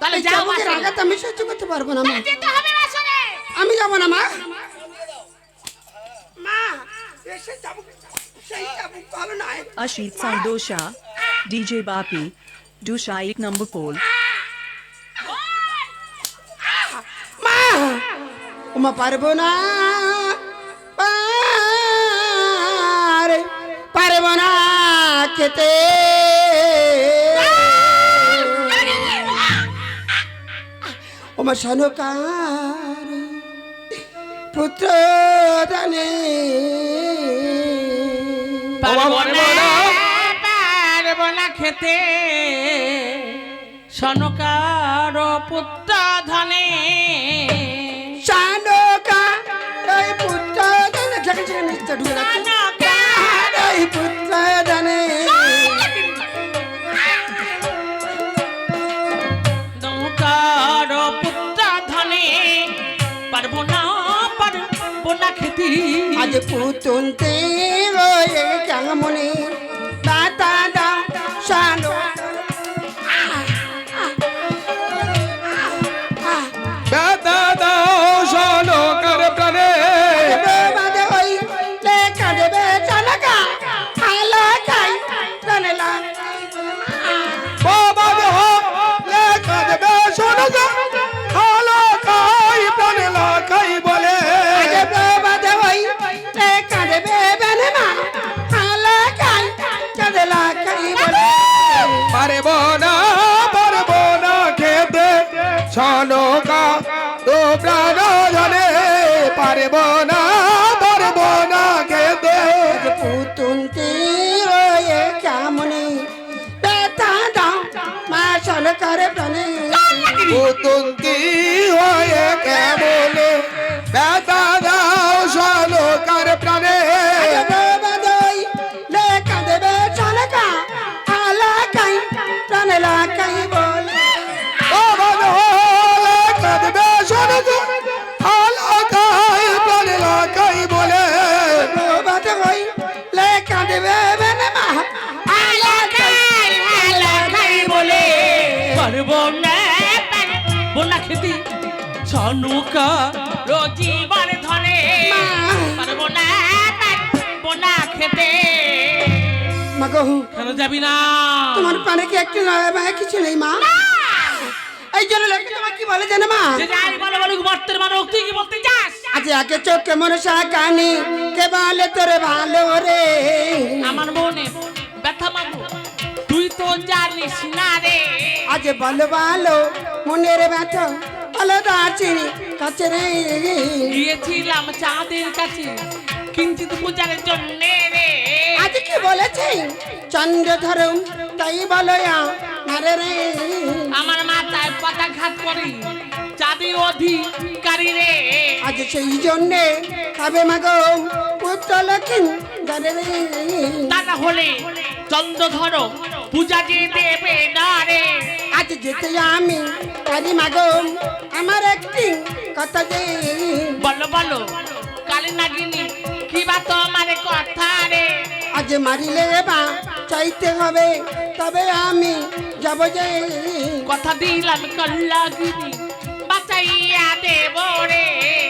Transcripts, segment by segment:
তাহলে যাও চাবুকের বাসরে। আঘাত আমি সহ্য করতে পারবো না মা। তাহলে যেতে হবে বাসরে। আমি যাবো না মা। মা এসে চাবুক, সেই চাবুক ভালো নয়। Ashit Sound Dosha, DJ Bapi, Dosha 1 number pole. মা ওমা পারবো না, পারবো না খেতে। ওমা সনকার পুত্র দানে পারবো না খেতে সনকার পুত্র ধনে। সনকা এই পুত্র দানে যেখানে যেখানে নিচে ঢুকে যাচ্ছে এই পুত্র দানে। নৌকার পুত্র ধনে পারবো না খেতে। আজ পুতুনতে রয়ে কেমনে দাতা দাও সানো দাদা দাও সনকার প্রাণে বাদে ওই লেখা দেবে চালাকা আলা খাই জানেলা বাবা হোক লেখা দেবে সনকার হালা খাই প্রাণে লাখাই বলে বাদে ওই লেখা দেবে বেনেমা আলা খাই জানেলা খাই বলে পারবো না খেতে সনকা তো প্রাণ জানে পারবো না খেতে পুতুনতে রয়ে কেমনে বেতা দাও মা সরকার প্রাণে পুতুন্তি হয়ে কেমনে ব্যথা দাও সনকার প্রাণে বাদই লেখা দেবে চালাকা আলা খাই প্রাণে লাখাই বলে বাবা লেখা দেবে সনকার হালা খাই প্রাণে লাখাই বলে বাদই লেখা দেবে বেনেমা আলা খাই বলে পারবো না খেতে সনকার জীবন ধনে। পারবো না খেতে। মাগো কেন যাবি না? তোমার পানে কি একটু নয় বা কিছু নেই মা? এই জন্য লোকে তোমার কি বলে জানো মা? যে যাই বলে বলুক মর্তের মানুষ, তুই কি বলতে চাস? আজ আগে চোখে মনসা কানি কে বলে তোরে ভালো রে। আমার মনে ব্যথা মাগো তুই তো জানিস না রে। আজ বলো ভালো মনের ব্যথা আলাদা চিনি কাছে রে। গিয়েছিলাম চাঁদের কাছে কিঞ্চিত পূজার জন্য রে। আজ কি বলেছে চন্দ্র ধরুম তাই বলো মারে রে। আমার মাথায় পদাঘাত করে চাঁদের অধিকারী রে। আজ সেই জন্যে খাবে মাগো পুত্র লক্ষ্মী ধরে রে। তা না হলে চন্দ্র ধরো পূজা যে দেবে না রে। আজ যেতে আমি পারি মাগো আমার একটি কথা যে বলো কালী নাগিনী কি বা তোমার কথা রে। আজ মারিলে বা চাইতে হবে তবে আমি যাব যে। কথা দিলাম কল্লাগিনী বাঁচাইয়া দেব রে।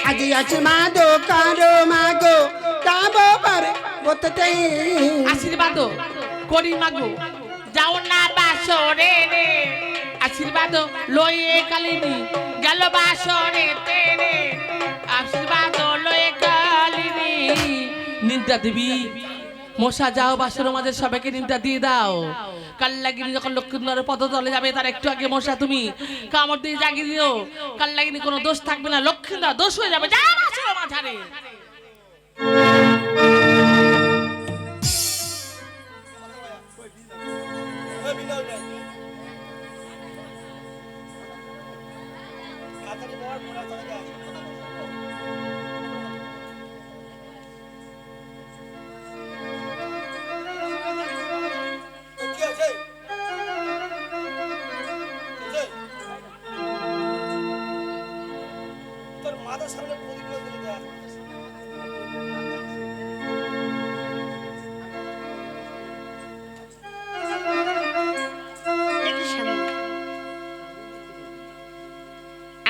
আজ আছে মাদো কারো মাগো যাব পারে বলতে আশীর্বাদ করি মাগো যাও না বাসরে রে। আশীর্বাদ লয়ে কালিনী গেল বাসরে তেরে। আশীর্বাদ লয়ে কালিনী নিন্দা দিবি মশা যাও বাসর মাঝে সবাইকে নিন্দা দিয়ে দাও। কাল্লাগিনী যখন লক্ষ্মীনাথের পদতলে যাবে তার একটু আগে মশা তুমি কামড় দিয়ে জাগিয়ে দিও। কাল্লাগিনী কোনো দোষ থাকবে না, লক্ষ্মীনাথ দোষ হয়ে যাবে। যাও বাসর মাঝারে।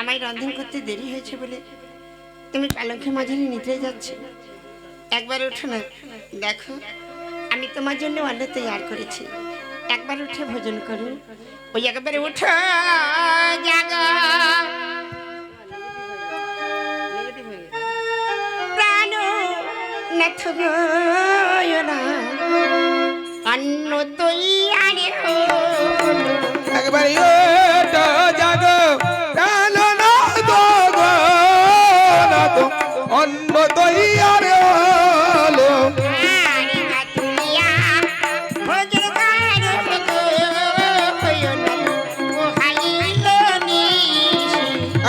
আমায় রন্ধন করতে দেরি হয়েছে বলে তুমি পালঙ্কে মাঝারি নিতে যাচ্ছি। একবার ওঠো না, দেখো আমি তোমার জন্য অন্ন তৈরি করেছি। একবার উঠে ভোজন করো। ওই একবারে উঠো জাগো প্রাণ নাথ গো অন্ন তৈরি একবারে ওঠো জাগো প্রাণ নাথ গো নাথ অন্ন তৈয়ার হলো।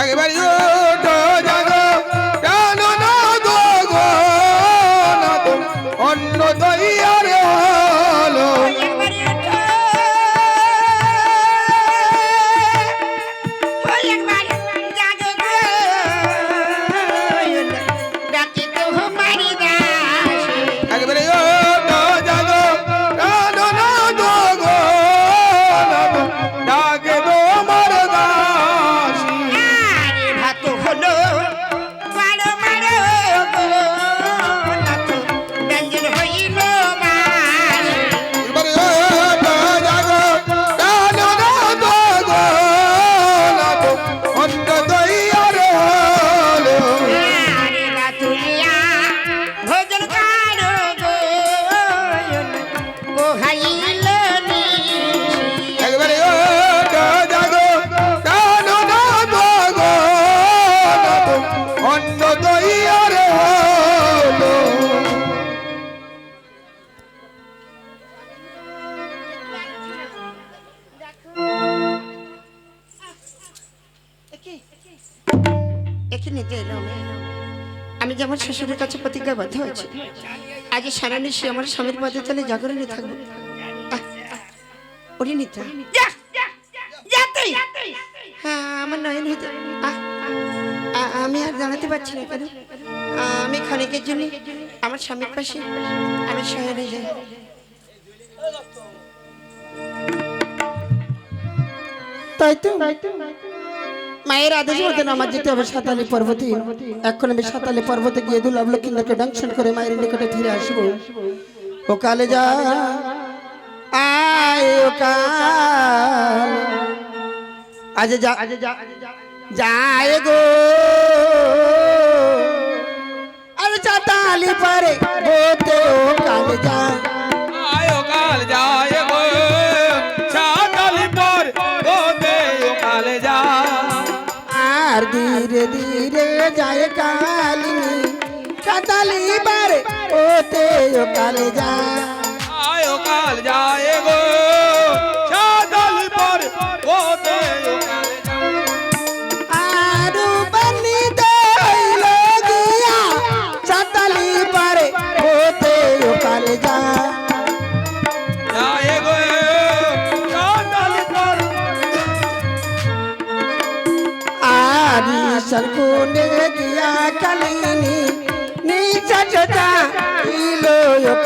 একবারে ওঠো জাগো প্রাণ নাথ গো নাথ অন্ন তৈয়ার হলো। একবারে ওঠো জাগো প্রাণ নাথ গো নাথ ডাকে তোমার দাসী। ভাত হলো বারো বারো ব্যঞ্জন হইল একবারে ওঠো জাগো প্রাণ নাথ গো নাথ অন্ন তৈয়ার হলো। তুলিয়া ভোজন কারো গোহাইল একবারে ওঠো জাগো প্রাণ নাথ গো নাথ অন্ন তৈয়ার হলো। একে নিতে এলাম। আমি যেমন শ্বশুরের কাছে প্রতিজ্ঞাবদ্ধ হয়েছি, আজ সারা নিশি আমার স্বামীর পদে তলে জাগরণে থাকবো। ওরে নিতা হ্যাঁ আমার নয়ন হইতে আমি আর দাঁড়াতে পারছি না কেন? আমি ক্ষণিকের জন্য আমার স্বামীর পাশে আমি শয়নে যাই। তাই তো মায়ের আদেশ মতন আমার যেতে হবে সাতালি পর্বতে। এখন আমি সাতালি পর্বতে গিয়ে দুর্লভ লক্ষ্মীকে দংশন করে মায়ের নিকটে ফিরে আসবো। ও কালে যা আয় ও কাল আজ যা যায় গো আরে চাতালি পারে বোতে ও কালে যা আয়ো কাল যায় গো ছাতালি পর গোতে ও কাল যা। আর ধীরে ধীরে যায় কালিনী চাতালি পারে বোতে ও কালে যা আয়ো কাল যায় গো ছাতালি পর গোতে ও কাল যা। আরু বনিতে হইল গিয়া চাতালি পারে বোতে ও কালে যা যায় গো ছাতালি পর আরি সরকুনে গিয়া কালিনী নিচটা ইলো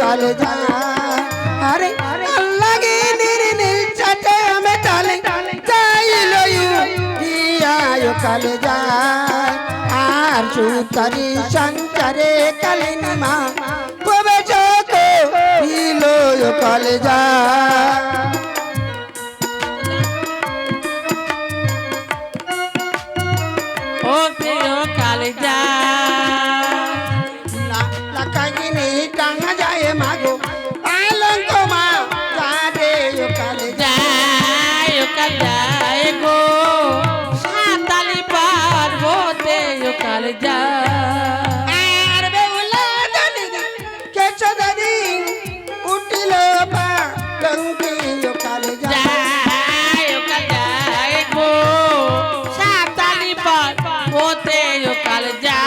কালে যা আরে লাগে নিচটা আমি তালে যাইলো গিয়া কালে যা আর সুতারি সংসারে কালিনী মা কবে চোখো ইলো কালে যা ও প্রিয় কালিজা লাকাগিনি টাঙা যায় মাগো পালঙ্ক মা কারে কালে যা যায় ও কালিজায় গো সাতালি পার্বতে ও কালিজা আর বেউলা জানি কেছো দাদি উঠিল পালঙ্কি কালে যা যায় ও কালিজায় গো সাতালি পার্বতে ও কালিজা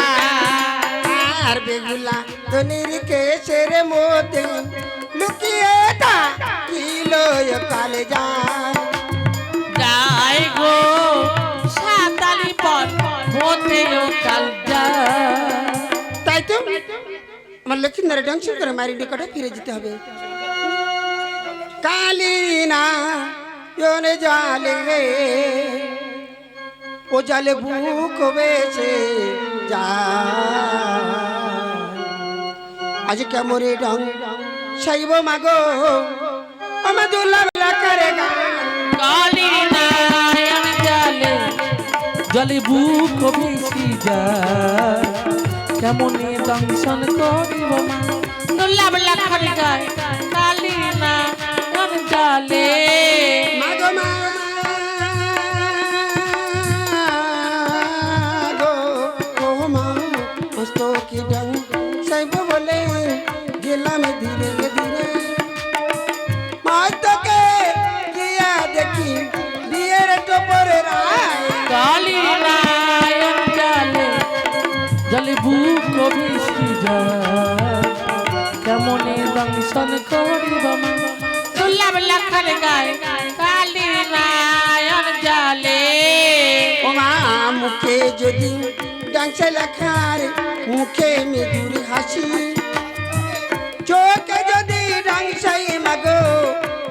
আর বেগুলা ধনির কেশের মধ্যে লুকিয়ে থা কিলো কালে যা যায় গো সাতালি পার্বতে ও কালিজা তাই তো আমার লক্ষ্মীন্দরে দংশন করে মায়ের নিকটে ফিরে যেতে হবে। কালিনা योने जाले ও জালে বুক বেছে যা আজ কেমরে রং সাইব মাগো আমার দুলা করে গা কালি নয়ন জলে জলে বুক ভেসি যায় কেমনে দংশন করিব মা দুর্লভ লাখার গায় কালি নয়ন জলে মাগো মা গো ও মা মস্তকে রং সাইব বলে গেলাম ধীরে ধীরে মাতকে গিয়া দেখি বিয়ের টপরে রায় কালি নয়ন জলে জলে বুক ভেসি যায় কেমনে দংশন করিব মা দুর্লভ লাখার গায় কালি নয়ন জলে ও মা মুখে যদি ডাংসে লেখার মুখে মৃদুর হাসি চোখে যদি ডাংসাই মাগো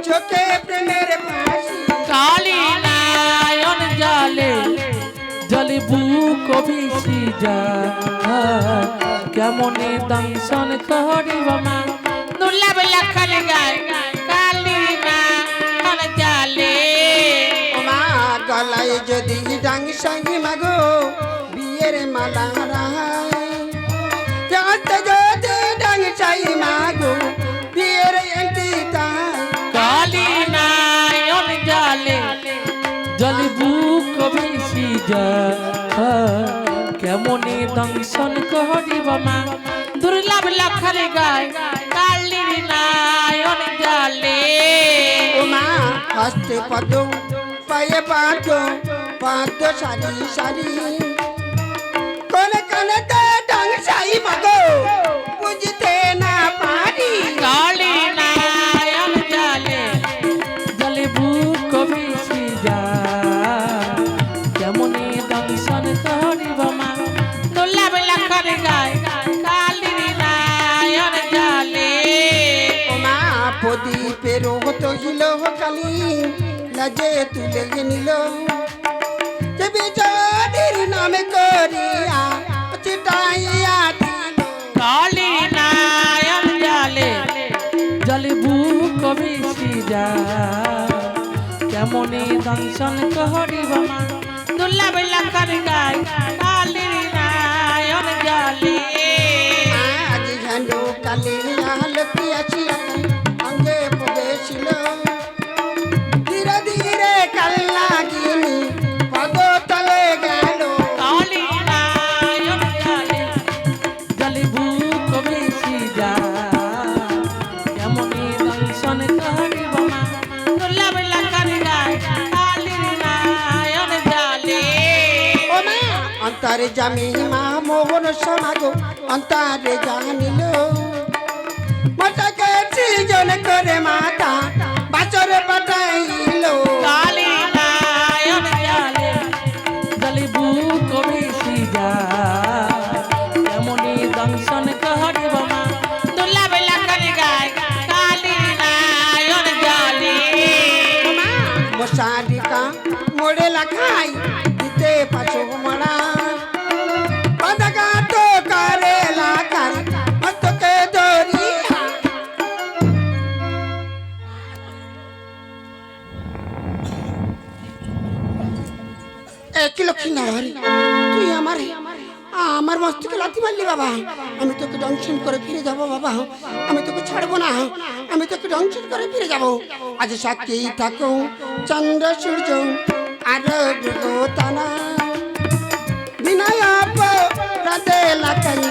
চোখে প্রেমের ফাঁসি কালি নয়ন জলে জলে বুক ভেসি যায় কেমনে দংশন করিব মা দুর্লভ লাখার গায় কালি নয়ন জলে ও মা গলায় যদি ডাংসাই মাগো বিয়ের মালা রায় যাতে যদি ডাংসাই মাগো বিয়ের এন্টি তাই কালি নয়ন জলে জলে বুক ভেসি যায় কেমনে দংশন করিব মা দুর্লভ লাখার গায় কালি নয়ন জলে ও মা হস্তে পদ পায়ে পাদ পাদ সারি সারি কোনে কানেতে ডাংসাই মাগো বুঝতে না পারি কালি নয়ন জলে জলে বুক ভেসি যায় কেমনে দংশন করিব মা দুর্লভ লাখার গায় কালি নয়ন জলে ও মা প্রদীপের হতো হিল কালি লাজে তুলে নিল যে বিজয়ের নামে করিয়া চিটাইয়া দিল কালি নয়ন জলে জলে বুক ভেসি যায় কেমনে দংশন করিব মা দুর্লভ লাখার গায় কালি নয়ন জলে আজ ঝান্ডু কালি আলতি আছি অঙ্গে প্রবেশিল ধীরে ধীরে কাল্লা গিনি পদ তলে গেল কালি নয়ন জলে জলে বুক ভেসি যায় কেমনে দংশন করিব মা দুর্লভ লাখার গায় কালি নয়ন জলে ও মা অন্তরে জামি মা মোহন সমাগো অন্তরে জানিল মাতাকে সৃজন করে মাতা বাচরে পাঠাইল কালি নয়ন জলে জলে বুক ভেসি যায় কেমনে দংশন করিব মা দুর্লভ লাখার গায় কালি নয়ন জলে মশারিকা মোড়ে লাখাই দিতে পাছো মরা পদগাট করে লাখাই মতকে ধরিয়া কি লক্ষ্মী নারী তুই আমার মস্তকে লাথি মারলি বাবা আমি তোকে ডংশন করে ফিরে যাব বাবা আমি তোকে ছাড়বো না আমি তোকে ডংশন করে ফিরে যাব আজ সাক্ষী থাকো চন্দ্র সূর্য আর তানা বিনয় রাতে লাখাই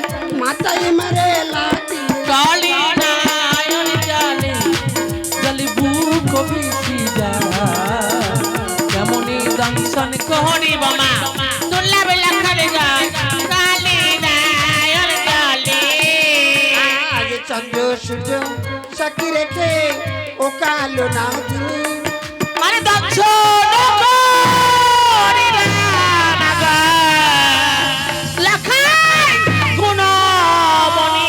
মাথায় মারে লাঠি কালি নয়ন জলে জলে বুক ভেসি যায় কেমনে দংশন করিব মা দুর্লভ লাখার গায় কালি নয়ন জলে আজ চন্দ্র সূর্য সাক্ষী রেখে ও কালো নাগিনী আরে দংশন করিব না গো লাখাই গুণমণি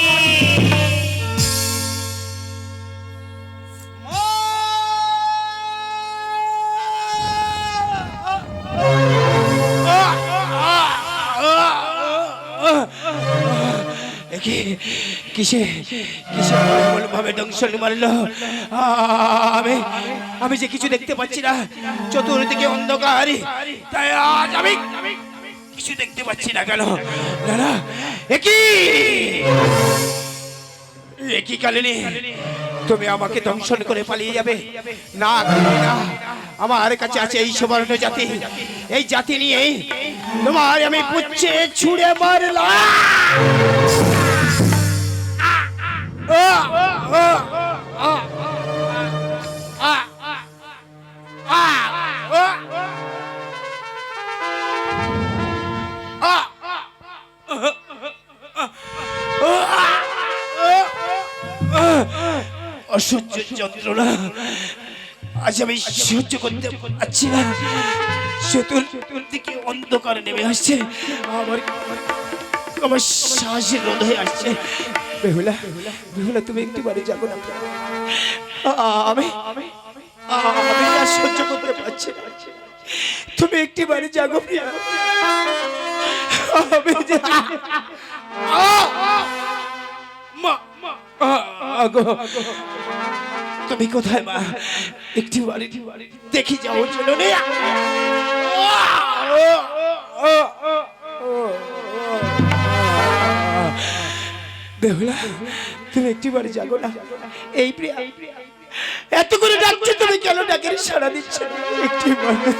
কি কিসে কিসে এমন ভাবে দংশন মারলো? আমি আমি যে কিছু দেখতে পাচ্ছি না, চতুর্দিকে অন্ধকার, তাই আজ আমি কিছু দেখতে পাচ্ছি না কেন? না না, একই কালিনী, তুমি আমাকে দংশন করে পালিয়ে যাবে? না কালিনী, না, আমার কাছে আছে এই সুবর্ণ জাতি। এই জাতি নিয়ে তোমার আমি পুচ্ছে ছুঁড়ে মারলাম। অসহ্য যন্ত্রণা আজ আমি সহ্য করতে পারছি না। চতুর্দিকে অন্ধকার নেমে আসছে, আমার আমার শ্বাসের রোধ হয়ে আসছে। বেহুলা, বেহুলা, তুমি একটু বাড়ি যাবো না? আমি আমি আর সহ্য করতে পারছি না, তুমি একটি বাড়ি জাগো প্রিয়া। আমি তুমি কোথায় মা? একটি বাড়ি দেখি যাও চলো রে। বেহুলা, তুমি একটি বাড়ি জাগো না। এই প্রিয়া এত করে ডাকছে, তুমি কেন ডাকের সাড়া দিচ্ছ? একটি বাড়ি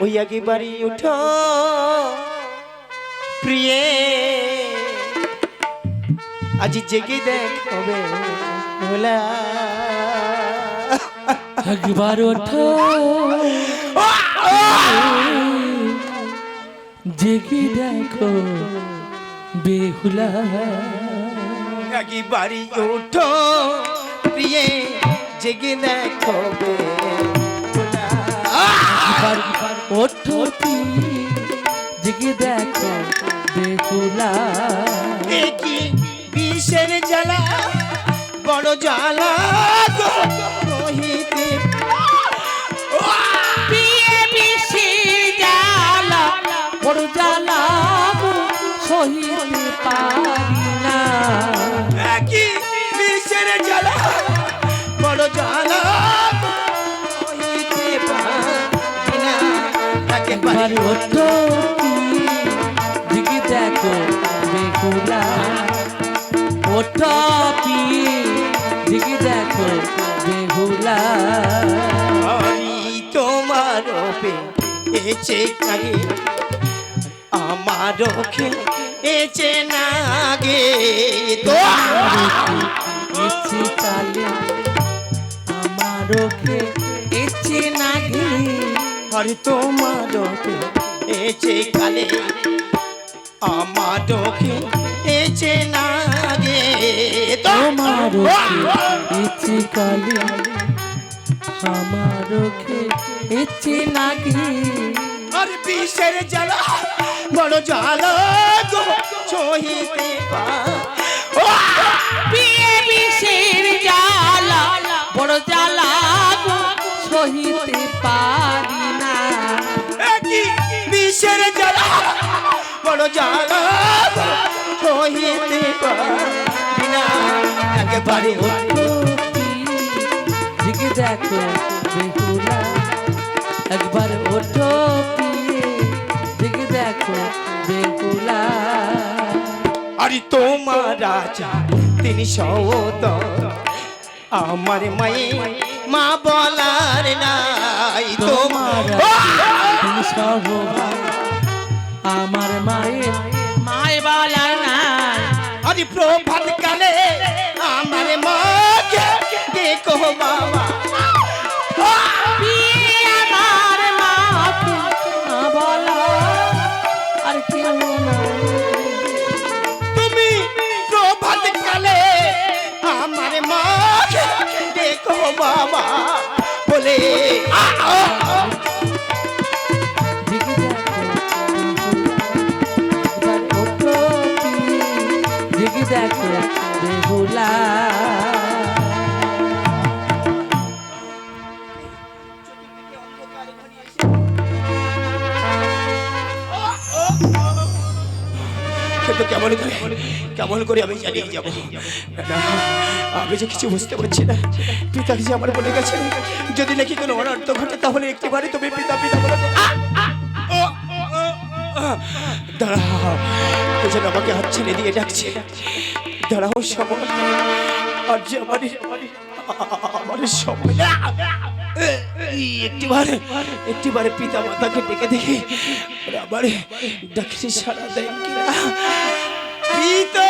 ওই আগে বাড়ি উঠো প্রিয়ে, আজ জেগে দেখবে ভোলা। একবার ওঠো জেগে দেখো বেহুলা। আগে বাড়ি উঠো প্রিয়ে, জেগে দেখো বেহুলা। ওঠো জেগে দেখো বেহুলা। কি বিষের জ্বালা, বড় জ্বালা গো রহিতে। বিয়ে বেশি জ্বালা, বড় জ্বালা গো সহিতে পারি না। কি বিষের জ্বালা, বড় জ্বালা রহিতে পারি না। একবার ওঠো জেগে দেখো বেহুলা। ওঠো জেগে দেখো বেহুলা। তোমার পেয়েছে কাগে, আমার খেয়েছে না গে। ইচ্ছে কালে আমারও খেয়েছে না গে। আর তোমার পেয়েছে কালে, আমার খেয়েছে না গে। তোমারও খেয়েছে কালে আমারও খেয়েছে না গে। আর বিষের জ্বালা, বড় জ্বালা গো সহিতে বিয়ে বিষের জ্বালা, বড় জ্বালা গো সহিতে পারি না। কি বিষের জ্বালা, বড় জ্বালা গো সহিতে পারি না। একেবারে জেগে দেখো বেহুলা। একবার ওঠো জেগে দেখো বেহুলা। আরে তোমার রাজা তিনি সৌত, আমার মায়ে মা বলার নাই। তোমার তুমি সহভাই, আমার মায়ের মায় বলার নাই। আরে প্রভাত কালে আমার মাকে দেখো বাবা। আমার মাকে মা বলা আর কেউ নাই। তুমি প্রভাত কালে আমার মাকে দেখো বাবা বলে। জেগে দেখো একবার ওঠো জেগে দেখো বেহুলা। তো কেমন করে আমি জানিয়ে যাব না, আমি যে কিছু বুঝতে পারছি না। পিতা যে আমার বলে গেছে যদি নাকি কোনো অনর্থ ঘটে তাহলে একটিবারই তুমি পিতা পিতা বলে দাঁড়াও, কে যেন আমাকে হাত ছেড়ে দিয়ে ডাকছে। দাঁড়াও সময়, আর যে আমার সময় একটিবারে পিতা মাতাকে ডেকে দেখে আবার ডাকছি সারা দেয় কিনা। পিতা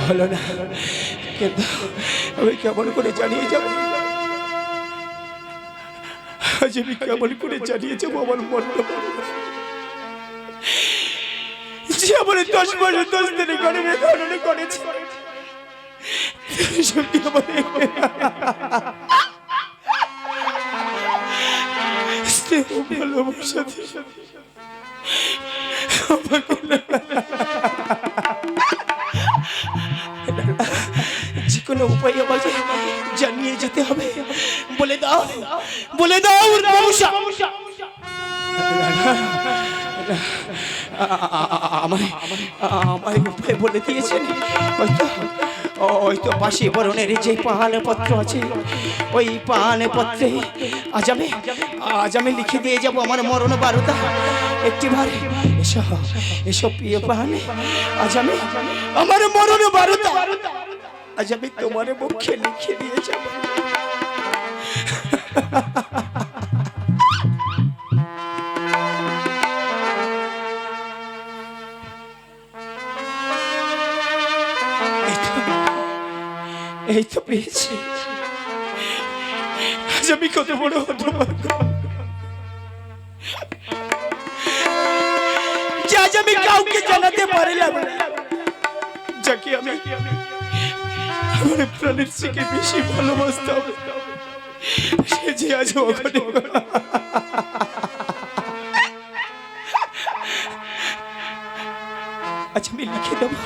হলো না, কিন্তু আমি কেমন করে জানিয়ে যাব, আজ আমি কেমন করে জানিয়ে যাবো আমার মনটা যে আমার 10 বছর 10 দিনে গর্ভে ধারণ করেছে। সত্যি আমার স্নেহ ভালোবাসা যে কোনো উপায় আমাকে জানিয়ে যেতে হবে। বলে দাও আমায় উপায় বলে দিয়েছেন। ওই তো পাশে বরণের যে পান পত্র আছে, ওই পান পত্রে আজ আমি লিখে দিয়ে যাব আমার মরণ বারোটা। একটিবার এসব প্রিয় পান, আজ আমি আমার মরণ বারোটা আজ আমি তোমার মুখে লিখে দিয়ে যাব। এই তো পেয়েছি, আজ আমি কত বড় হতভাগ্য যে আজ আমি কাউকে জানাতে পারলাম না, যাকে আমি আমার প্রাণের থেকে বেশি ভালোবাসতাম, সে যে আজ ওখানে। আজ আমি লিখে দেবো,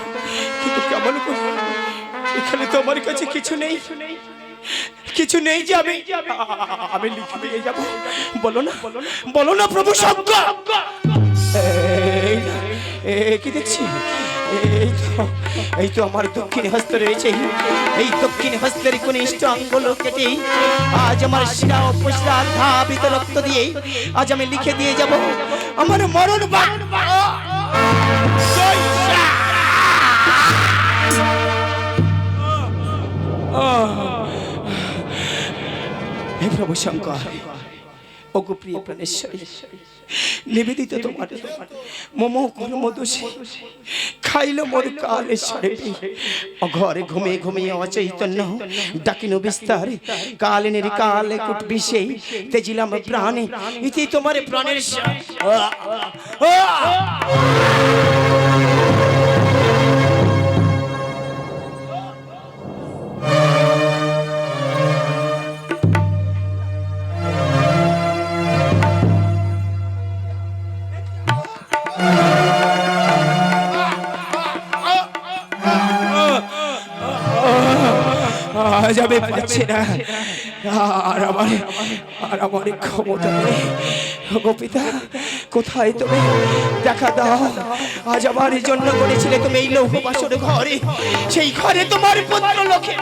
কিন্তু কেমন করে? এখানে তো আমার কাছে কিছু নেই যে আমি লিখে দিয়ে যাবো। বলো না প্রভু শঙ্কর। কি দেখছি? এই তো আমার দক্ষিণ হস্ত রয়েছে, এই দক্ষিণ হস্তের কনিষ্ঠ আঙ্গুল কেটে আজ আমার শিরা উপশিরা ধাবিত রক্ত দিয়ে আজ আমি লিখে দিয়ে যাব আমার মরণ বাণ। হে প্রভু শঙ্কর, ওগো প্রিয় প্রাণেশ্বরী, নিবেদিত তোমার মম কর্ম দোষে খাইল মোর কালেশ্বরে। অঘরে ঘুমিয়ে অচৈতন্য ডাকিন বিস্তারে কালিনীর কালে কুট বিষে তেজিলাম প্রাণে ইতি তোমার প্রাণের আজ আমি পাচ্ছি না, আর আমার ক্ষমতা নেই। গো পিতা, কোথায় তুমি? দেখা দাও। আজ আমার জন্য করেছিলে তুমি এই লৌহ বাসর ঘরে, সেই ঘরে তোমার পুত্র লোকে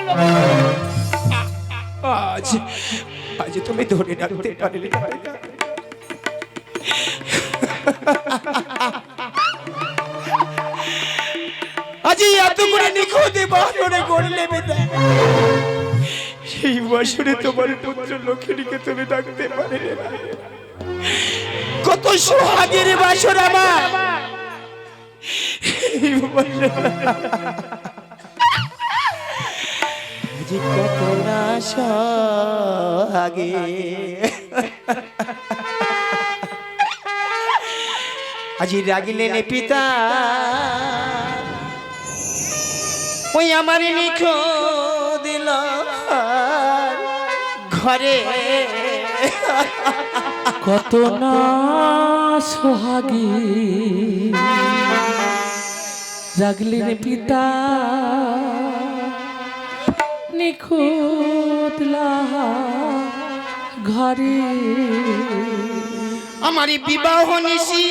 আজ তুমি ধরে রাখতে পারলে না। আজি এত করে নিখুঁত বাসরে গড়লে বেদা, সেই বাসরে তোমার পুত্র লক্ষ্মীকে তুমি ডাকতে পারলে না। কত সোহাগের বাসর আমার, আজি কত না সোহাগে। আজি রাগিলেন পিতা, ওই আমার নিখো দিল ঘরে। কত না সোহাগী রাগলেন পিতা, নিখুঁত লাহার ঘরে আমার বিবাহ নিশি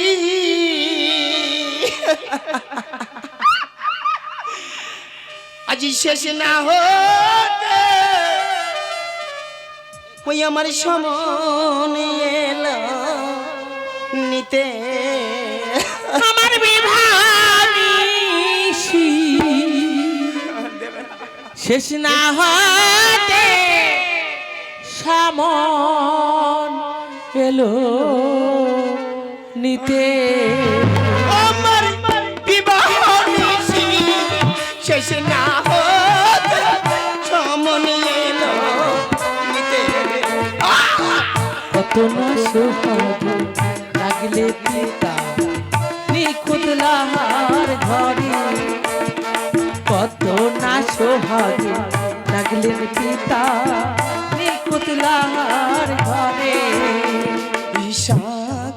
আজি শেষ না হতে ওই আমার সমনে এলো নিতে আমার বিভানিসি শেষ না হতে সামন এলো নিতে আমার বিবাহ নিশি শেষ না হতে সমনে এলো নিতে কত না সোহাগ লাগলে পিতা নিখুঁত লাহার ঘরে কত না সোহাগ লাগলেন পিতা নিখুঁত লাহার ঘরে ঈশা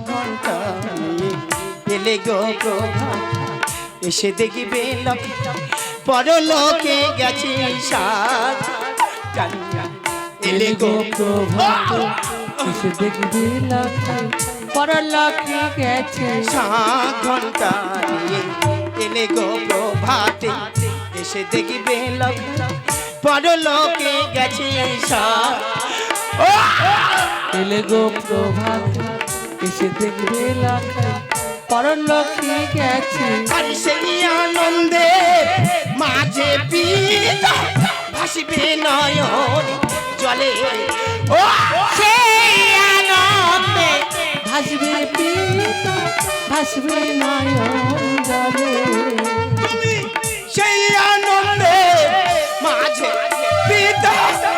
ঘন্টা নিয়ে এলে গো প্রভা এসে দেখবে লোক পরলোকে গেছে ঈশা এলে গো প্রভা এসে দেখবি লক্ষ্মী পরলোকে গেছে ঘন্টা নিয়ে এলে গো প্রভাতে এসে দেখবে লোক পরলোকে গেছে ঈশা এলে গো প্রভাত এসে দেখবে লক্ষ্মী পরলোকে গেছে আর সেই আনন্দে মাঝে পিতা ভাসিবে নয়ন জলে ও সেই আনন্দে ভাসবে পিতা ভাসবে নয়ন জলে তুমি সেই আনন্দে মাঝে পিতা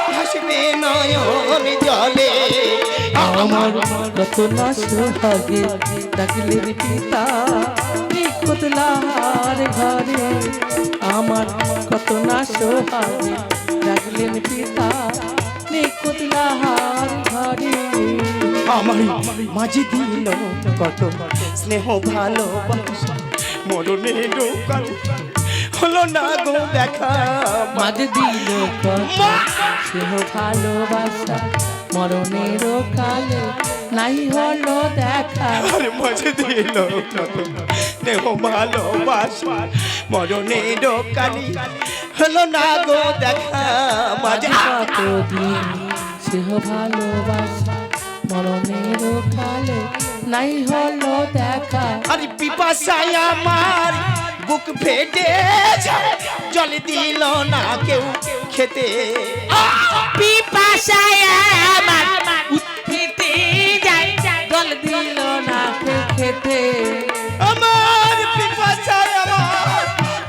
ভাসিবে নয়ন জলে আমার কত না সোহাগে ডাকলেন পিতা নিখুঁত লাহার ঘরে আমার কত না সোহাগে ডাকলেন পিতা নিখুঁত লাহার ঘরে আমার মাঝে দিল কত স্নেহ ভালোবাসা মরণের কাল হলো না গো দেখা মাঝে দিল কত স্নেহ ভালোবাসা মরণের কালে নাই হলো দেখা আর মাঝে দিল কত স্নেহ ভালোবাসা মরণের কালি হলো না গো দেখা মাঝে কতদিন স্নেহ ভালোবাসা মরণের কালে নাই হলো দেখা আর পিপাসায় আমার বুক ফেটে যায় জল দিল না কেউ খেতে পিপাসায় আমার উঠতে যায় জল দিল না কেউ খেতে আমার পিপাসায় আমার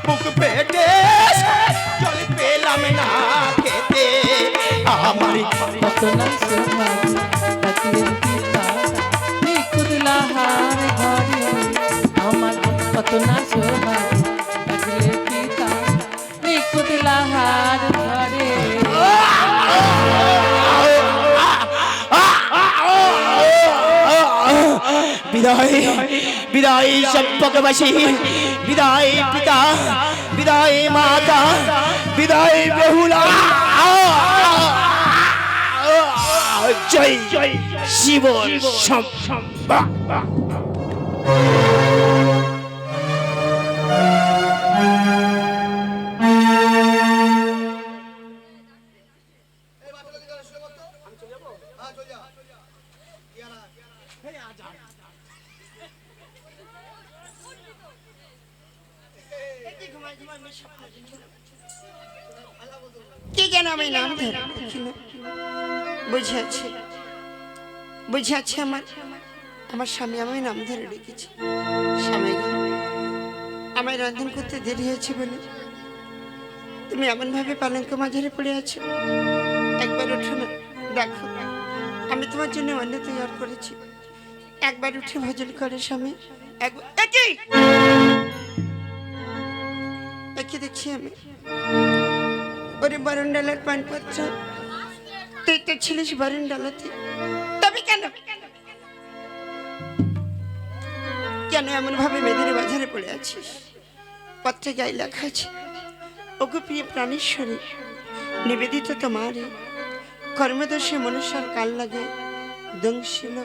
বুক ফেটে যায় জল পেলাম না খেতে আমার কত না সোহাগ ডাকলেন পিতা নিখুঁত লাহার ঘরে আমার কত না সোহাগ ডাকলেন পিতা নিখুঁত লাহার ঘরে বিদায় বিদায় চম্পকবাসী বিদায় পিতা বিদায় মাতা বিদায় বেহুলা জয় জয় শিব শম্ভা কি যেন আমি নাম ধরে বুঝেছি বুঝেছি আমার স্বামী আমায় নাম ধরে রেখেছে স্বামী গো, আমায় রন্ধন করতে দেরি হয়েছে বলে তুমি এমন ভাবে পালঙ্ক মাঝারে পড়ে আছো একবার ওঠো না দেখো আমি তোমার জন্য অন্ন তৈরি করেছি একবার উঠে ভোজন করে স্বামী একই দেখছি আমি ওরে বরণডালার পানপত্র তুই তো ছিলিস বরণডালাতে তবে কেন কেন এমন ভাবে মেদিনী বাজারে পড়ে আছিস পত্রে গায়ে লেখা আছে ওগো প্রিয় প্রাণেশ্বরী নিবেদিত তোমার কর্মদোষে মনুষ্যর কাল লাগে দংশিল